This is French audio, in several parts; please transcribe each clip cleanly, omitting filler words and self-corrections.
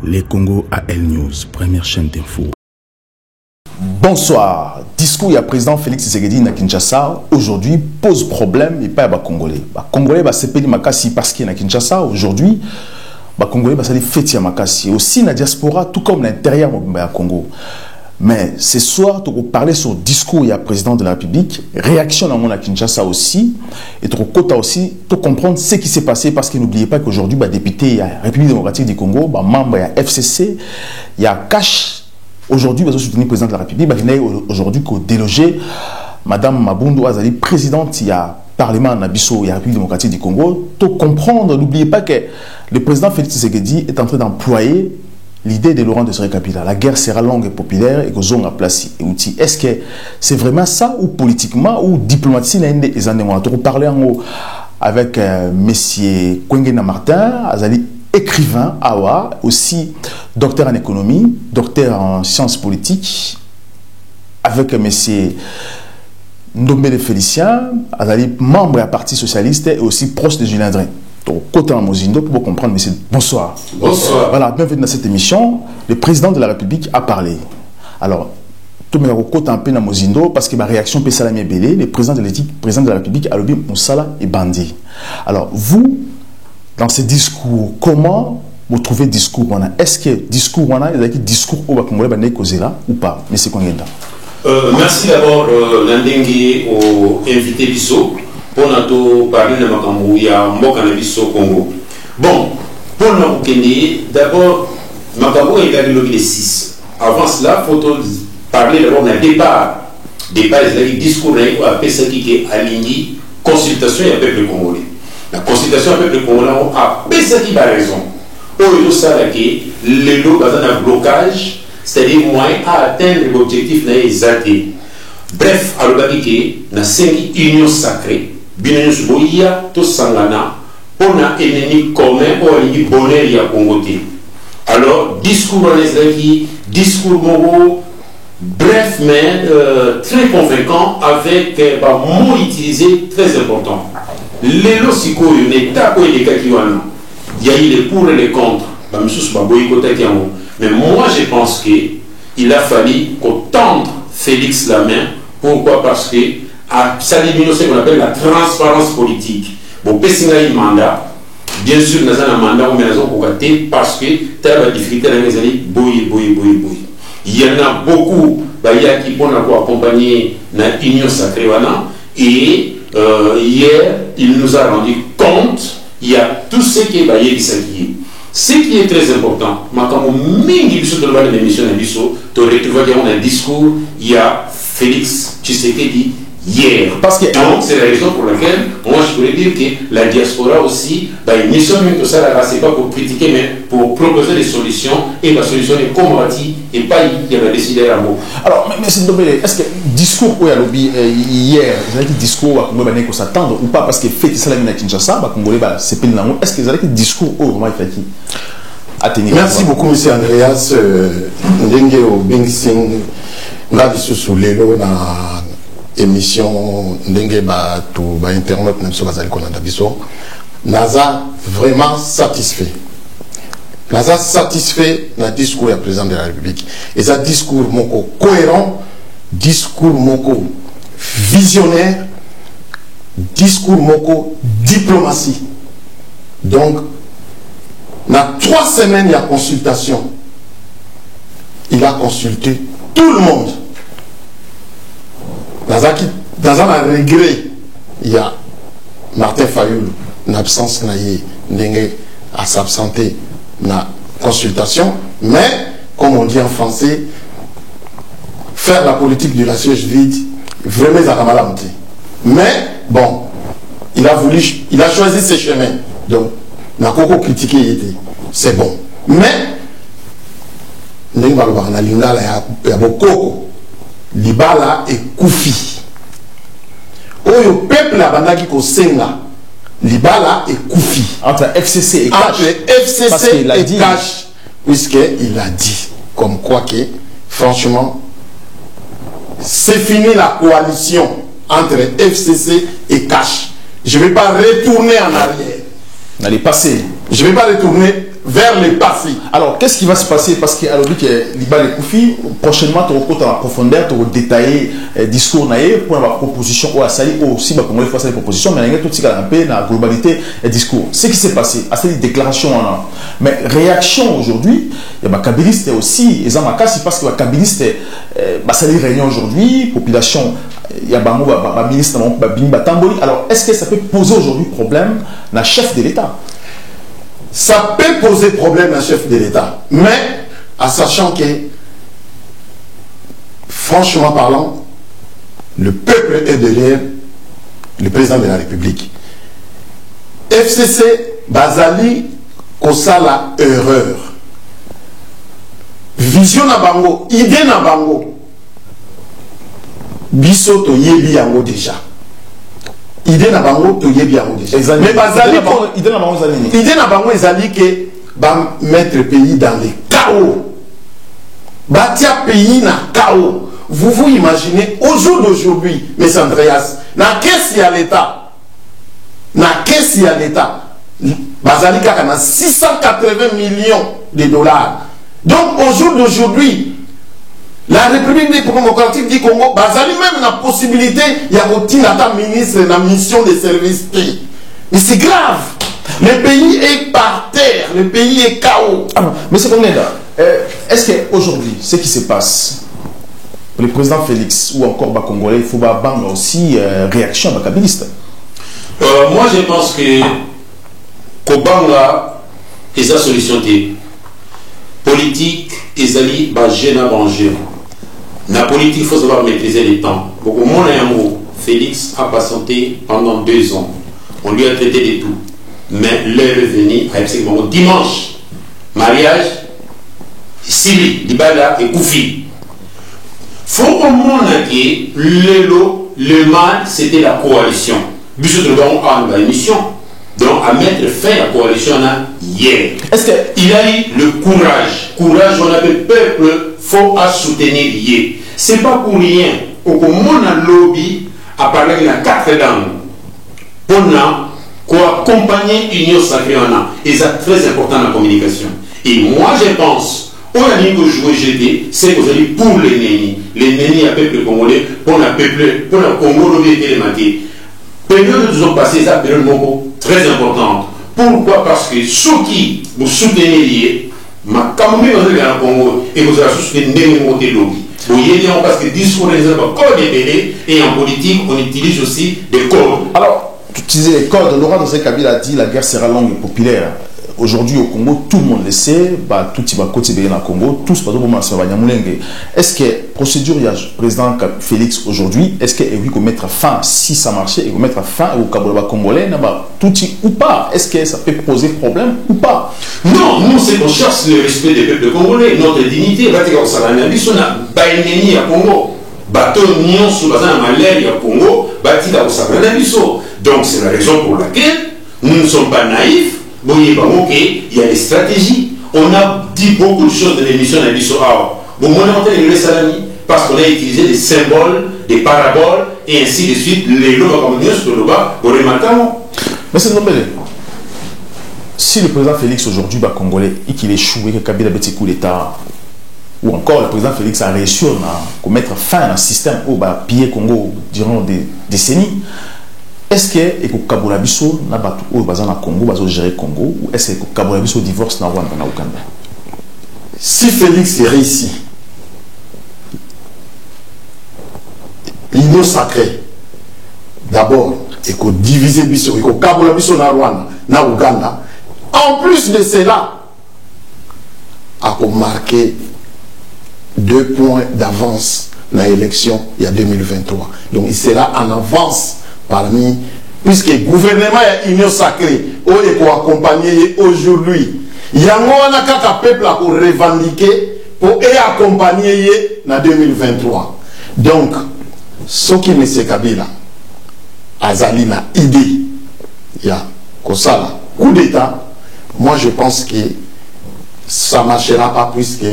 Les Congo AL News, première chaîne d'info. Bonsoir. Discours du président Félix Tshisekedi na Kinshasa aujourd'hui pose problème et pas à Congolais. Les Congolais va se payer makasi parce qu'il est à Kinshasa aujourd'hui. Les Congolais va se faire fêter makasi aussi na diaspora tout comme l'intérieur du Congo. Mais ce soir, tu vas parler sur le discours du président de la République, réaction dans mon à Kinshasa aussi, et tu vas aussi comprendre ce qui s'est passé parce que n'oubliez pas qu'aujourd'hui, député, il y a la République démocratique du Congo, membre, il y a FCC, il y a Cash. Aujourd'hui, il va soutenir le président de la République, il y a aujourd'hui qu'au déloger, Madame Mabundu Azali, présidente, il y a Parlement en Abisso, il y a la République démocratique du Congo. Tu comprendre, n'oubliez pas que le président Félix Tshisekedi est en train d'employer l'idée de Laurent Désiré Kabila. La guerre sera longue et populaire et que zone a placé et outils. Est-ce que c'est vraiment ça ou politiquement ou diplomatiquement les années on parler en haut avec Monsieur Kwengena Martin, Azali écrivain Awa, aussi docteur en économie, docteur en sciences politiques, avec Monsieur Ndombele Félicien, Azali membre du Parti socialiste et aussi proche de Julien Drey. Côté en Mozindo pour comprendre, monsieur. Bonsoir. Bonsoir. Voilà, bienvenue dans cette émission. Le président de la République a parlé. Alors, tout le monde côté un peu dans Mozindo parce que ma réaction peut salamé belé. Le président de la République a lobby Moussala et Bandi. Alors, vous, dans ce discours, comment vous trouvez le discours? Est-ce que le discours, il y a un discours au Congolais ou pas? Monsieur Kongenda. Merci d'abord, Landengue, au invité Bissot. Pour nous parler de Makamou, il y a un au Congo. Bon, pour nous d'abord, Makamou est arrivé le 6. Avant cela, il faut parler d'abord d'un départ. Départ, c'est-à-dire discours à PSA qui est aligné, consultation et peuple congolais. La consultation et peuple congolais a PSA qui a raison. Au ça, le lot dans un blocage, c'est-à-dire moyen à atteindre l'objectif exacté. Bref, à l'objectif, dans 5 unions sacrées. Bien sûr, il y a tout sangana pour un ennemi commun pour un bonheur il y a Congo. Alors, discours en Israël, discours mogo, bref mais très convaincant avec mots utilisés très importants. Les lossico, il y a des cas qui il y a eu les pour et les contre. Mais moi je pense qu'il a fallu qu'on tende Félix la main. Pourquoi? Parce que ça diminue ce qu'on appelle la transparence politique. Bon, Pessinga il mandat, bien sûr, nous avons un mandat où nous avons parce que tu as la difficulté dans les années, il y en a beaucoup qui vont accompagner l'union sacrée. Et hier, il nous a rendu compte, il y a tout ce qui est baillé qui s'acquiert. Ce qui est très important, quand Mingi Bissot de l'émission de Bissot, tu retrouves un discours, il y a Félix Tshisekedi hier. Parce que donc c'est la raison pour laquelle moi je voulais dire que la diaspora aussi, une mission même que ça c'est pas pour critiquer mais pour proposer des solutions et la solution est combative et pas il y a décidé à mot. Alors mais est-ce que discours où il y a lobby hier, vous avez dit discours à Congolais qu'on s'attendre ou pas parce que fait que ça la mine à Kinshasa, Congolais c'est pile dans est-ce que vous avez dit discours où vraiment il fait qui atteindre? Merci beaucoup monsieur Andreas Ndenge Obing Singh là sous l'élo na émission ndenge to ba internet même sur bazali konanda biso naza vraiment satisfait na discours du président de la République et ça discours moko cohérent, discours moko visionnaire, discours moko diplomatie. Donc na 3 semaines il y a consultation, il a consulté tout le monde. Dans un regret, il y a Martin Fayoul, en absence, à s'absenter dans la consultation, mais, comme on dit en français, faire la politique du la siège vide, vraiment, ça a mal. Mais, bon, il a choisi ses chemins. Donc, on a beaucoup critiqué, c'est bon. Mais, il y a beaucoup. Libala et Koufi. Le peuple a bandaki ko senga. Libala et Koufi. Entre FCC et Cash. Entre FCC et Cash. Puisqu'il a dit, comme quoi que, franchement, c'est fini la coalition entre FCC et Cash. Je ne vais pas retourner en arrière. D'aller passer. Je ne vais pas retourner vers le passé. Alors, qu'est-ce qui va se passer? Parce qu'à l'objet, Liba les Koufi, prochainement, tu vas en profondeur, tu vas détailler le discours pour la proposition ou aussi, comment il faut faire les propositions, mais il y a tout ce un peu la globalité et discours. Ce qui s'est passé, c'est des déclarations. Mais réaction aujourd'hui, il y a des kabilistes aussi, ils ont parce que les kabilistes, c'est des réunions aujourd'hui, population, il y a des ministres, alors, est-ce que ça peut poser aujourd'hui problème à chef de l'État? Ça peut poser problème à chef de l'État, mais en sachant que, franchement parlant, le peuple est derrière le président de la République. FCC, Bazali, Kosala, erreur. Vision na bango, idée na bango. Biso to yebi yango déjà. Idée na bango to yebi yango déjà. Mais Bazali, idée na bango ezali que ba mettre pays dans le chaos. Batia pays na chaos. Vous imaginez au jour d'aujourd'hui, M. Andreas, na qu'est-ce qu'il y a l'État? Na qu'est-ce qu'il y a l'État? Bazali Kaka na 680 millions de dollars. Donc au jour d'aujourd'hui, la République démocratique du Congo, Bazali même la possibilité, il y a aussi un ministre dans la mission de service. Mais c'est grave. Le pays est par terre, le pays est chaos. Mais c'est combien là? Est-ce qu'aujourd'hui, ce qui se passe, le président Félix ou encore les Congolais, il faut aussi réaction à kabiliste? Moi je pense que Kobanga est sa solution politique, Ezali, Bajena Banger. La politique, il faut savoir maîtriser les temps. Beaucoup mon amour, Félix a patienté pendant 2 ans. On lui a traité de tout. Mais l'heure est venue, dimanche, mariage, Sili, Libala et Koufi. Faut au monde que le mal, c'était la coalition. Bisous de l'on a une émission. Donc, à mettre fin à la coalition hier. Est-ce qu'il a eu le courage? Courage, on appelle peuple, faut à soutenir hier. C'est pas pour rien. Au moment a lobby, à parler de la 4 langues, on a accompagné l'Union sacrée. Et c'est très important dans la communication. Et moi, je pense, on a dit que jouer GT, c'est aujourd'hui pour les nénis. Les nénis à peuple congolais, pour le peuple, pour le Congo, l'objet de télématique. Période nous ont passé, ça période très importante. Pourquoi? Parce que ceux qui vous soutenez, ma caméra dans le Congo et vous avez soutenu les lobby. Vous voyez, parce que discours les hommes code et en politique, on utilise aussi des codes. Alors, tu disais les codes, Laurent José Kabila a dit la guerre sera longue et populaire. Aujourd'hui au Congo, tout le monde le sait, tout le monde côté dans le Congo, tous pas est-ce que procédure il y a président Félix aujourd'hui, est-ce qu'il faut mettre fin si ça marchait, il faut mettre fin au Kabola congolais, tout ou pas? Est-ce que ça peut poser problème ou pas? Non, nous c'est qu'on cherche le respect des peuples congolais, notre dignité, Congo. Bateau Nyon sous la malaria Congo, donc c'est la raison pour laquelle nous ne sommes pas naïfs. Bon, il y a des stratégies. On a dit beaucoup de choses dans l'émission d'Abisso. Bon, on a entendu les salami parce qu'on a utilisé des symboles, des paraboles et ainsi de suite. Les lois comme sur le bas, pour les matins. Mais c'est normal. Si le président Félix aujourd'hui, Congolais, et qu'il échoue, que Kabila a petit coup d'État, ou encore le président Félix a réussi à mettre fin à un système où piller Congo durant des décennies. Est-ce que le Kabola Bisso n'a pas tout au Congo, va gérer Congo, ou est-ce que le Kabola Bisso divorce dans Ouganda? Si Félix est réussi, l'union sacrée, d'abord, et qu'on divise Bisso, et qu'on Kabola Bisso dans Rwanda, dans Ouganda, en plus de cela, a marqué 2 points d'avance dans l'élection il y a 2023. Donc il sera en avance parmi, puisque le gouvernement et l'union sacrée ont accompagné aujourd'hui. Il y a un peuple pour revendiquer, pour accompagner en 2023. Donc, ce qui M. Kabila Azali na idée, il y a Kosala, coup d'État, moi je pense que ça ne marchera pas puisque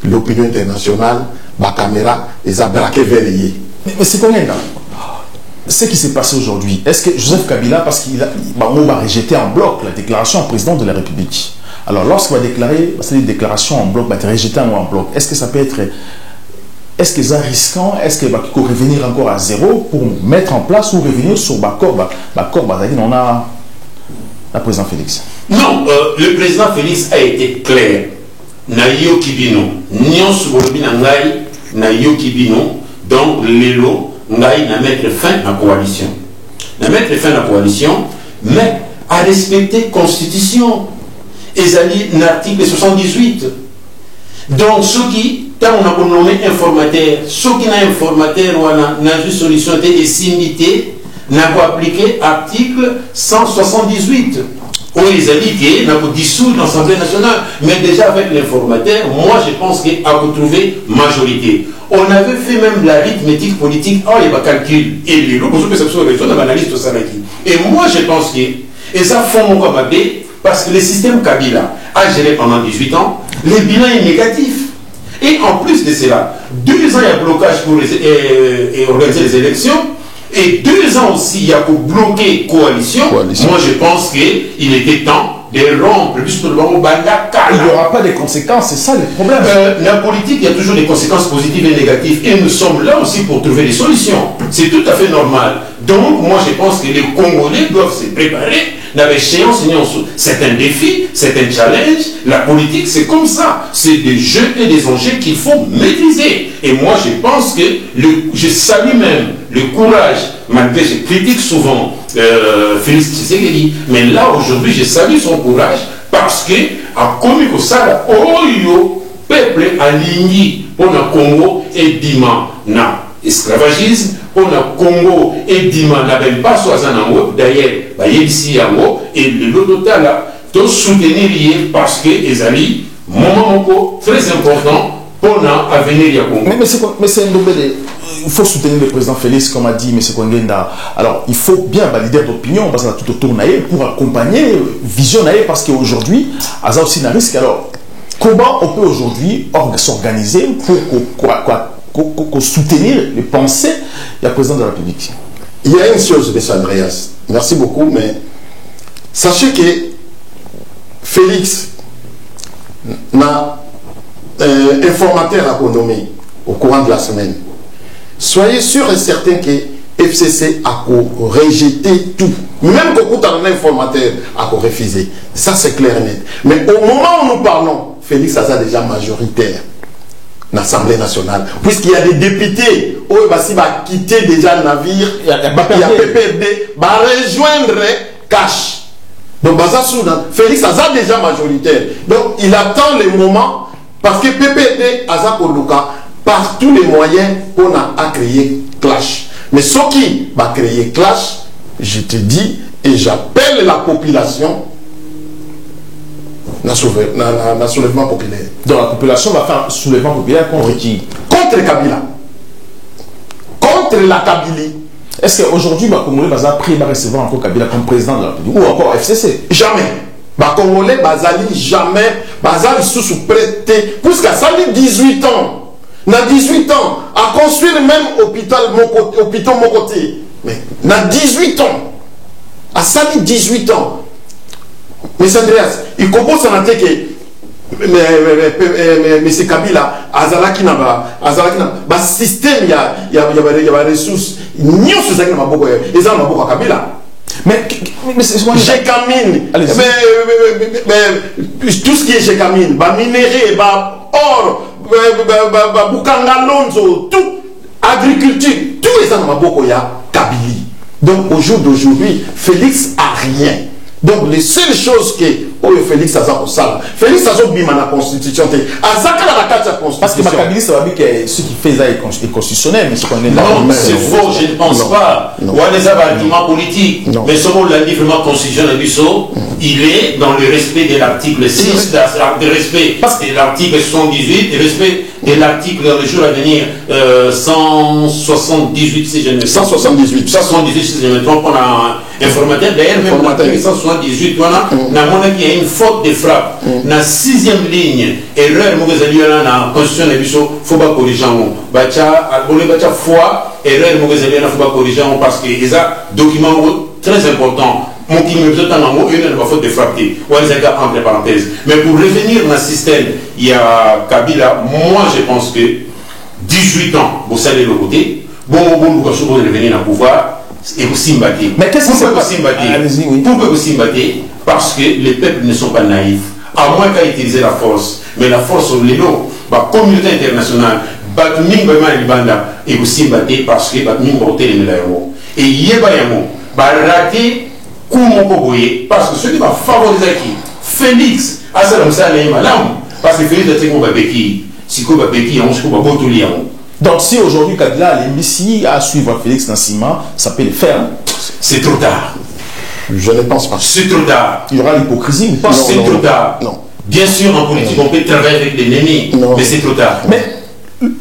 l'opinion internationale, la caméra, les a braqués vers les. Mais c'est combien là? Ce qui s'est passé aujourd'hui, est-ce que Joseph Kabila, parce qu'il a rejeté en bloc la déclaration au président de la République, Alors, lorsqu'on va déclarer, c'est une déclaration en bloc, rejeter en bloc, est-ce que ça peut être... Est-ce que c'est risquant? Est-ce qu'il faut revenir encore à zéro pour mettre en place ou revenir sur Bakor? On a le président Félix. Non, le président Félix a été clair. Nayo Kibino, Nyon Soubolobi Nangai, Nayo Kibino, donc l'élo, Ngai n'a mettre fin à la coalition. N'a mettre fin à la coalition, mais à respecter la Constitution. Ezali l'article 78. Donc, ceux qui, quand on a nommé informateur, ceux qui n'ont informateur ou n'a juste solution et simité, n'a pas appliqué l'article 178. Où ils ont dit qu'il n'a pas dissoudre l'Assemblée nationale. Mais déjà avec l'informateur, moi je pense qu'il a retrouvé majorité. On avait fait même l'arithmétique politique, il y a un calcul. Et les gens, et moi je pense que, et ça font mon comité, parce que le système Kabila a géré pendant 18 ans, le bilan est négatif. Et en plus de cela, 2 ans il y a blocage pour organiser les élections. Et 2 ans aussi, il y a pour bloquer coalition. Moi, je pense qu'il était temps de rompre. Il n'y aura pas de conséquences, c'est ça le problème. La politique, il y a toujours des conséquences positives et négatives. Et nous sommes là aussi pour trouver des solutions. C'est tout à fait normal. Donc, moi, je pense que les Congolais doivent se préparer. C'est un défi, c'est un challenge. La politique, c'est comme ça. C'est des jeux et des enjeux qu'il faut maîtriser. Et moi, je pense que je salue même le courage, malgré que je critique souvent Félix Tshisekedi, mais là, aujourd'hui, je salue son courage parce que, à Komiko Sala, Oyo, peuple aligné pour le Congo et Dima na esclavagisme, pour le Congo et Dima na ben pas soazanango, d'ailleurs, ici et le total là, de soutenir parce que Ezali, moment très important pour l'avenir du Congo. Mais c'est un domaine. Il faut soutenir le président Félix, comme a dit M. Kongenda. Alors, il faut bien valider d'opinion, parce qu'on a tout autour pour accompagner, visionner, parce qu'aujourd'hui, il y a aussi un risque. Alors, comment on peut aujourd'hui s'organiser pour soutenir les pensées du président de la République? Il y a une chose, M. Andreas. Merci beaucoup, mais sachez que Félix n'a informateur à nommer au courant de la semaine. Soyez sûr et certain que FCC a rejeté tout. Même que un informateur a refusé. Ça, c'est clair et net. Mais au moment où nous parlons, Félix a déjà majoritaire dans l'Assemblée nationale. Puisqu'il y a des députés qui ont quitté déjà le navire, il y a PPRD, va rejoindre Cash. Donc, Félix a déjà majoritaire. Donc, il attend le moment parce que PPRD a par tous les moyens qu'on a créé clash. Mais ce qui va créer clash, je te dis et j'appelle la population dans soulèvement populaire. Donc la population va faire un soulèvement populaire contre qui? Contre Kabila. Contre la Kabylie. Est-ce qu'aujourd'hui, les Congolais vont recevoir encore Kabila comme président de la République ou encore FCC? Jamais. Les Congolais vont jamais sous prêter jusqu'à 18 ans. Dans 18 ans, à construire même hôpital mon côté. Mais dans 18 ans, à 18 ans, M. Andreas, il commence à noter que M. Kabila, Azalaki n'a système, il y a des ressources, il y a des Kabila. Mais Gécamine, tout ce qui est Gécamine, minerai, or, tout, agriculture, tout est dans Mabokoya, Kabylie. Donc au jour d'aujourd'hui, Félix a rien. Donc les seules choses que Félix a ça, Félix a bima la constitution, parce que ma Kabylie, ça va dire que ce qui fait ça est constitutionnel, mais ce qu'on est là. Non, c'est faux, je ne pense pas. On a des arguments politiques, mais selon le livre constitutionnel du Sceau, il est dans le respect de l'article 6, de respect de l'article 78, de respect de l'article dans le jour à venir 178, si je ne me trompe. 178, si je ne me trompe, on a informateur. D'ailleurs, même l'article 178, on a qu'il y a une faute de frappe. Dans la 6e ligne, erreur, dans la constitution de l'Usso, il faut pas corriger. Foi, erreur, il faut pas corriger parce que c'est un document très important mon qui me dit tant il y a une faute de frapper. Ou les gars entre parenthèses. Mais pour revenir dans le système, il y a Kabila. Moi, je pense que 18 ans, vous savez le côté. Bon, vous revenir dans le pouvoir et vous s'imbattez. Mais qu'est-ce que c'est vous s'imbattez? Pourquoi vous s'imbattez? Parce que les peuples ne sont pas naïfs. À moins qu'à utiliser la force. Mais la force, la communauté internationale, et vous s'imbattez parce que et il y a raté parce que ceux qui vont favoriser qui Félix, parce que Félix donc si aujourd'hui Kabila les à suivre Félix Nassima, ça peut le faire. C'est trop tard. Je ne pense pas. C'est trop tard. Il y aura l'hypocrisie ou pas? C'est trop tard. Non. Bien sûr, en politique, on peut travailler avec l'ennemi, mais c'est trop tard. Mais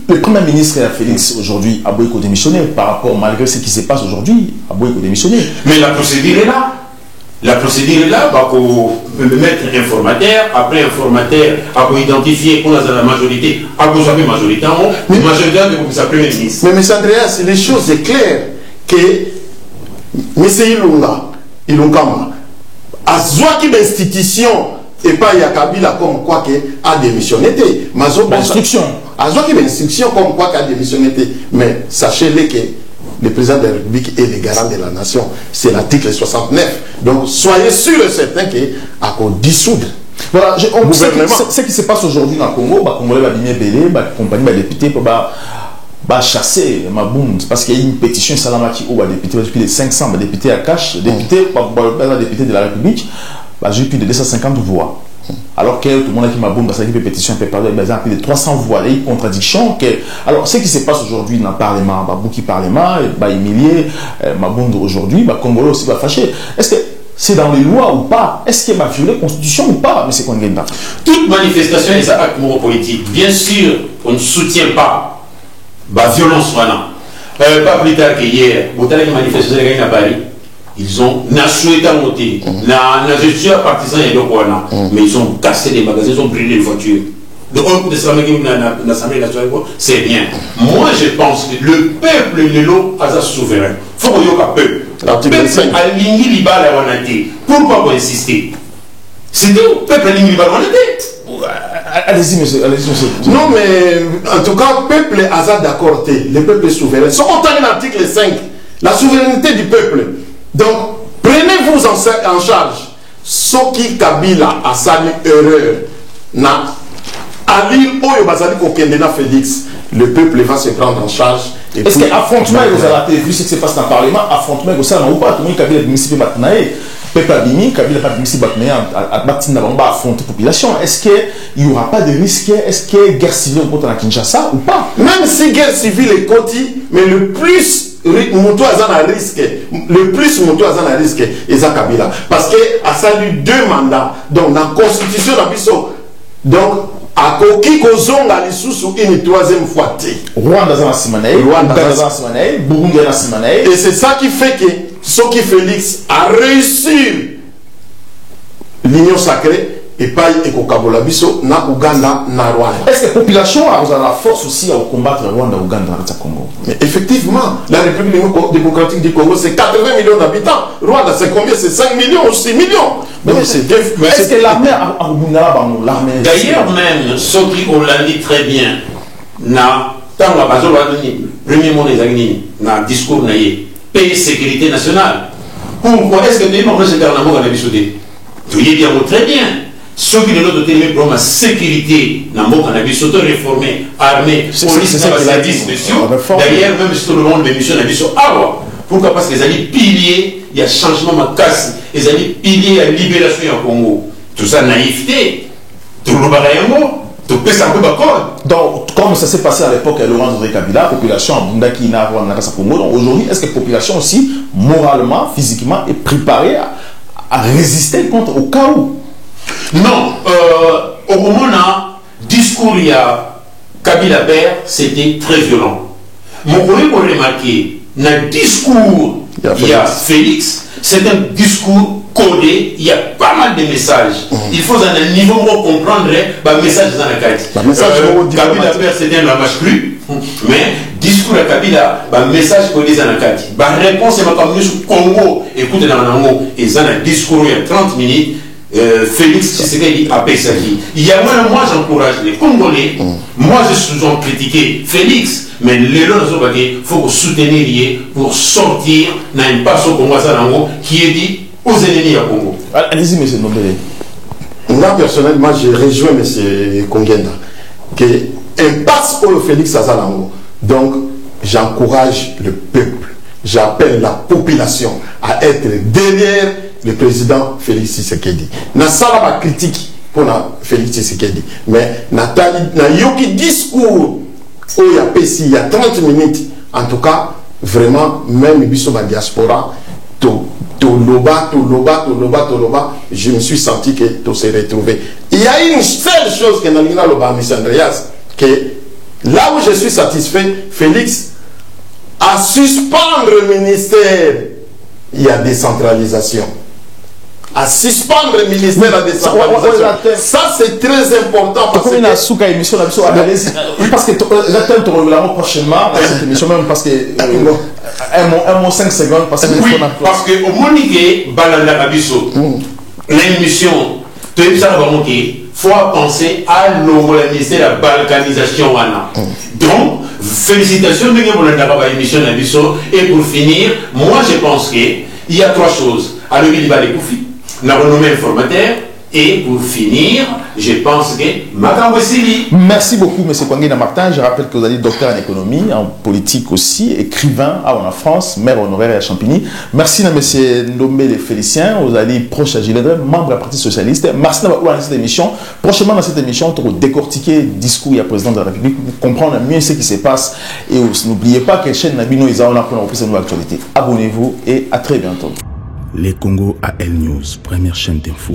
le Premier ministre Félix aujourd'hui a beau démissionner par rapport, malgré ce qui se passe aujourd'hui, a beau démissionner. Mais la procédure est là. La procédure est là, pour mettre informateur, après informateur, pour identifier qu'on a la majorité, à vous avez majorité, mais majoritaire de vous Premier ministre. Mais M. Andreas, les choses sont claires que M. Ilungama a joué l'institution et pas Kabila comme quoi qu'il a démissionné. L'instruction. A joué l'instruction comme quoi qu'il a démissionné. Mais sachez-le que le président de la République est le garant de la nation. C'est l'article 69. Donc soyez sûr et certain qu'il a dissoudre. Voilà, ce qui se passe aujourd'hui dans le Congo, les Congolais vont venir belé, les compagnies, les députés, va chasser Maboum parce qu'il y a une pétition Salamaki où les députés depuis les 500 députés à cash, députés de la République, j'ai plus de 250 voix. Alors que tout le monde a dit Maboum parce qu'il y a une pétition un peu partout, il y a plus de 300 voix, il y a une contradiction. Alors ce qui se passe aujourd'hui dans le Parlement, Babouki Parlement, humilié, Maboum aujourd'hui, Congolais aussi va fâcher. Est-ce que c'est dans les lois ou pas? Est-ce qu'il va violer la Constitution ou pas? Mais c'est qu'on gagne pas. Toute manifestation est un acte politique. Bien sûr, on ne soutient pas la violence. Pas plus tard qu'hier, vous avez une manifestation à Paris. Ils ont souhaité monter. Je suis un partisan mais ils ont cassé des magasins, ils ont brûlé les voitures. Donc, un coup de l'Assemblée nationale, c'est rien. Moi, je pense que le peuple est souverain. Il faut qu'il y ait un peuple. Le peuple a ligné l'Ibala. Pourquoi vous insister? C'est tout. Le peuple a ligné l'Ibala. Allez-y, monsieur. Non, mais en tout cas, le peuple est d'accord. Le peuple est souverain. Si on entend l'article 5, la souveraineté du peuple. Donc, prenez-vous en charge. Ce qui Kabila a sali erreur. Ali Oyo Bazali Kokendena Félix, le peuple va se prendre en charge. Est-ce que affrontement vous avez vu ce qui se passe dans le Parlement, affrontement vous savez ou pas, tout le monde Kabila municipal Batnae, peuple Abimi, Kabila pas municipal Batnae à Batina va affronter la population. Est-ce qu'il n'y aura pas de risque? Est-ce que guerre civile au côté de Kinshasa ou pas? Même si guerre civile est continue, mais le plus Moutou a un risque, le plus Moutou a un risque, c'est Kabila. Parce qu'il a salué 2 mandats. Donc, dans la constitution, donc, à Koki Kozonga Lissousou une 3e fois. Rwanda dans la Simanaï, Burundi dans la Simanaï. Et c'est ça qui fait que Soki Félix a réussi l'union sacrée et pas Ekokabola Biso na Ouganda na Rwanda. Est-ce que la population a la force aussi à combattre Rwanda, Ouganda dans le Congo? Mais effectivement, la République démocratique du Congo c'est 80 millions d'habitants. Rwanda c'est combien? C'est 5 millions ou 6 millions. Est-ce que l'armée a l'armée? D'ailleurs même, ceux qui ont dit très bien, tant que premier mot des agnis, dans le discours naïe, paix et sécurité nationale. Pourquoi est-ce que les membres de ce gouvernement ont discuté? Tu y dis très bien. Ceux qui ont doté de la sécurité, dans le monde, on a surtout réformé, armée, police, service, d'ailleurs, même si tout le monde a mission, on a mission. Pourquoi? Parce que les alliés piliers, il y a changement de casse, les alliés piliers, la libération au Congo. Tout ça, naïveté, tout le monde, tout peut s'en faire. Donc, comme ça s'est passé à l'époque à Laurent André Kabila, la population a Bundaki n'a pas de Congo. Donc aujourd'hui, est-ce que la population aussi, moralement, physiquement, est préparée à résister contre au cas où? Non, au moment où discours il y a Kabila Père, c'était très violent. Mon collègue a remarqué, dans le discours il y a Félix, c'est un discours codé, il y a pas mal de messages. Il faut à un niveau pour comprendre le message dans la carte. Kabila Père, c'était un langage cru, mais discours à Kabila, un message pour les Anakati. La réponse est ma sur Congo, écoutez dans l'ango, et ça un discours il y a 30 minutes. Félix Tshisekedi a Pessaki. Il y a moi j'encourage les Congolais. Moi je suis en critiqué Félix, mais les lois il faut soutenir pour sortir d'un passe au Congo qui est dit aux ennemis du Congo. Allez-y, monsieur Nombele. Moi personnellement, je rejoins M. Kongenda que un passe pour le Félix Azalango. Donc j'encourage le peuple, j'appelle la population à être derrière le président Félix Tshisekedi. Na sala ba critique pour Félix Tshisekedi, mais Nathalie na yoki discours il y a 30 minutes, en tout cas vraiment même biso ba diaspora to loba, je me suis senti que tout s'est retrouvé. Il y a une seule chose que Nalina Loba M. Andreas, que là où je suis satisfait, Félix a suspendre le ministère, il y a décentralisation. À suspendre le ministère à décentralisation. Ça, c'est très important. Parce que j'attends ton règlement prochainement dans cette émission, même parce que un mot 5 secondes. Parce que oui, parce que au Monique, Balanda Rabiso, l'émission, il faut penser à le ministère de la balkanisation. Donc, félicitations de l'émission Nabiso. Et pour finir, moi je pense qu'il y a 3 choses. À le Koufi, la renommée informateur, et pour finir, je pense que Madame Wessili. Merci beaucoup, M. Kwangina Martin. Je rappelle que vous êtes docteur en économie, en politique aussi, écrivain en France, maire honoraire à Champigny. Merci à M. Ndombele Félicien, vous allez proche à Gilles, membre du Parti Socialiste. Merci d'avoir cette émission. Prochainement, dans cette émission, on va décortiquer le discours du président de la République pour comprendre mieux ce qui se passe. Et n'oubliez pas que la chaîne Nabino Isaona pour reprise de l'actualité. Abonnez-vous et à très bientôt. Les Congo AL News, première chaîne d'info.